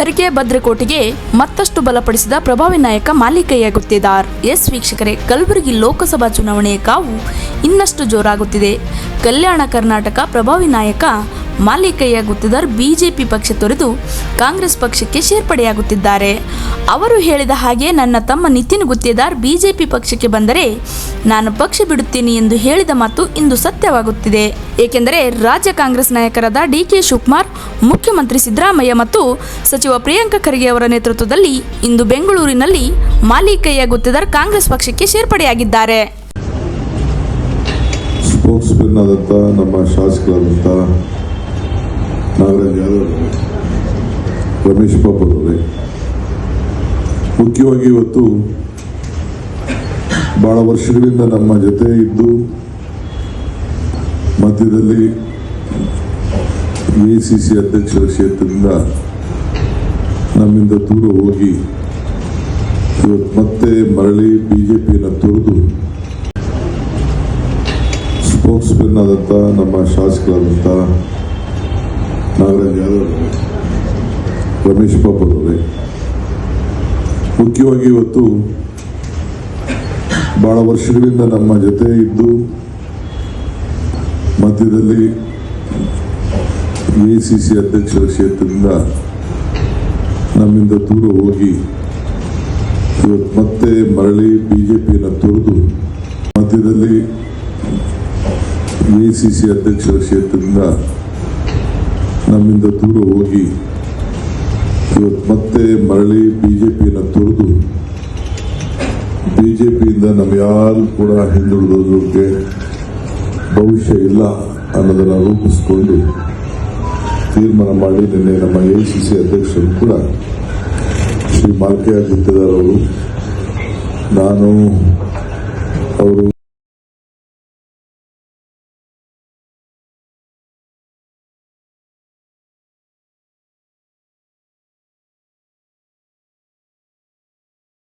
ಖರ್ಗೆ ಭದ್ರಕೋಟೆಗೆ ಮತ್ತಷ್ಟು ಬಲಪಡಿಸಿದ ಪ್ರಭಾವಿ ನಾಯಕ ಮಾಲಿಕಯ್ಯ ಗುತ್ತೇದಾರ್. ಎಸ್ ವೀಕ್ಷಕರೇ, ಕಲಬುರಗಿ ಲೋಕಸಭಾ ಚುನಾವಣೆಯ ಕಾವು ಇನ್ನಷ್ಟು ಜೋರಾಗುತ್ತಿದೆ. ಕಲ್ಯಾಣ ಕರ್ನಾಟಕ ಪ್ರಭಾವಿ ನಾಯಕ ಮಾಲಿಕಯ್ಯ ಗುತ್ತೇದಾರ್ ಬಿಜೆಪಿ ಪಕ್ಷ ತೊರೆದು ಕಾಂಗ್ರೆಸ್ ಪಕ್ಷಕ್ಕೆ ಸೇರ್ಪಡೆಯಾಗುತ್ತಿದ್ದಾರೆ. ಅವರು ಹೇಳಿದ ಹಾಗೆ ನನ್ನ ತಮ್ಮ ನಿತಿನ್ ಗುತ್ತೇದಾರ್ ಬಿಜೆಪಿ ಪಕ್ಷಕ್ಕೆ ಬಂದರೆ ನಾನು ಪಕ್ಷ ಬಿಡುತ್ತೇನೆ ಎಂದು ಹೇಳಿದ ಮಾತು ಇಂದು ಸತ್ಯವಾಗುತ್ತಿದೆ. ಏಕೆಂದರೆ ರಾಜ್ಯ ಕಾಂಗ್ರೆಸ್ ನಾಯಕರಾದ ಡಿಕೆ ಶಿವಕುಮಾರ್, ಮುಖ್ಯಮಂತ್ರಿ ಸಿದ್ದರಾಮಯ್ಯ ಮತ್ತು ಸಚಿವ ಪ್ರಿಯಾಂಕ ಖರ್ಗೆ ಅವರ ನೇತೃತ್ವದಲ್ಲಿ ಇಂದು ಬೆಂಗಳೂರಿನಲ್ಲಿ ಮಾಲಿಕಯ್ಯ ಗುತ್ತೇದಾರ್ ಕಾಂಗ್ರೆಸ್ ಪಕ್ಷಕ್ಕೆ ಸೇರ್ಪಡೆಯಾಗಿದ್ದಾರೆ. ಸ್ಪೋಕ್ಸ್ಮನ್ ಆದಂಥ ನಮ್ಮ ಶಾಸಕರಾದಂಥ ನಾಗರಾಜ್ ಯಾದವ್, ರಮೇಶ್ ಬಾಬು ಅವರೇ, ಮುಖ್ಯವಾಗಿ ಇವತ್ತು ಬಹಳ ವರ್ಷಗಳಿಂದ ನಮ್ಮ ಜೊತೆ ಇದ್ದು ಮಧ್ಯದಲ್ಲಿ ಎಐಸಿಸಿ ಅಧ್ಯಕ್ಷರ ಕ್ಷೇತ್ರದಿಂದ ನಮ್ಮಿಂದ ದೂರ ಹೋಗಿ ಇವತ್ತು ಮತ್ತೆ ಮರಳಿ ಬಿಜೆಪಿಯನ್ನು ತೊರೆದು ಸ್ಪೋಕ್ಸ್ಮನ್ ಆದಂಥ ನಮ್ಮ ಶಾಸಕರಾದಂಥ ನಾಗರಾಜ್ ಯಾದವ್, ರಮೇಶ್ ಬಾಬು ಅವರೇ, ಮುಖ್ಯವಾಗಿ ಇವತ್ತು ಬಹಳ ವರ್ಷಗಳಿಂದ ನಮ್ಮ ಜೊತೆ ಇದ್ದು ಮಧ್ಯದಲ್ಲಿ ಎಐಸಿಸಿ ಅಧ್ಯಕ್ಷರ ಕ್ಷೇತ್ರದಿಂದ ನಮ್ಮಿಂದ ದೂರ ಹೋಗಿ ಇವತ್ತು ಮತ್ತೆ ಮರಳಿ ಬಿಜೆಪಿಯನ್ನು ತೊರೆದು ಮಧ್ಯದಲ್ಲಿ ಎಐಸಿಸಿ ಅಧ್ಯಕ್ಷರ ಕ್ಷೇತ್ರದಿಂದ ನಮ್ಮಿಂದ ದೂರ ಹೋಗಿ ಇವತ್ತು ಮತ್ತೆ ಮರಳಿ ಬಿಜೆಪಿಯನ್ನು ತೊರೆದು ಬಿಜೆಪಿಯಿಂದ ನಮ್ಮ ಯಾರು ಕೂಡ ಹಿಂದುಳಿದೋದಕ್ಕೆ ಭವಿಷ್ಯ ಇಲ್ಲ ಅನ್ನೋದನ್ನು ರೂಪಿಸಿಕೊಂಡು ತೀರ್ಮಾನ ಮಾಡಿ ನಿನ್ನೆ ನಮ್ಮ ಎಐಸಿಸಿ ಅಧ್ಯಕ್ಷರು ಕೂಡ ಶ್ರೀ ಮಾಲಿಕಯ್ಯ ಗುತ್ತೇದಾರ್ ಅವರು, ನಾನು, ಅವರು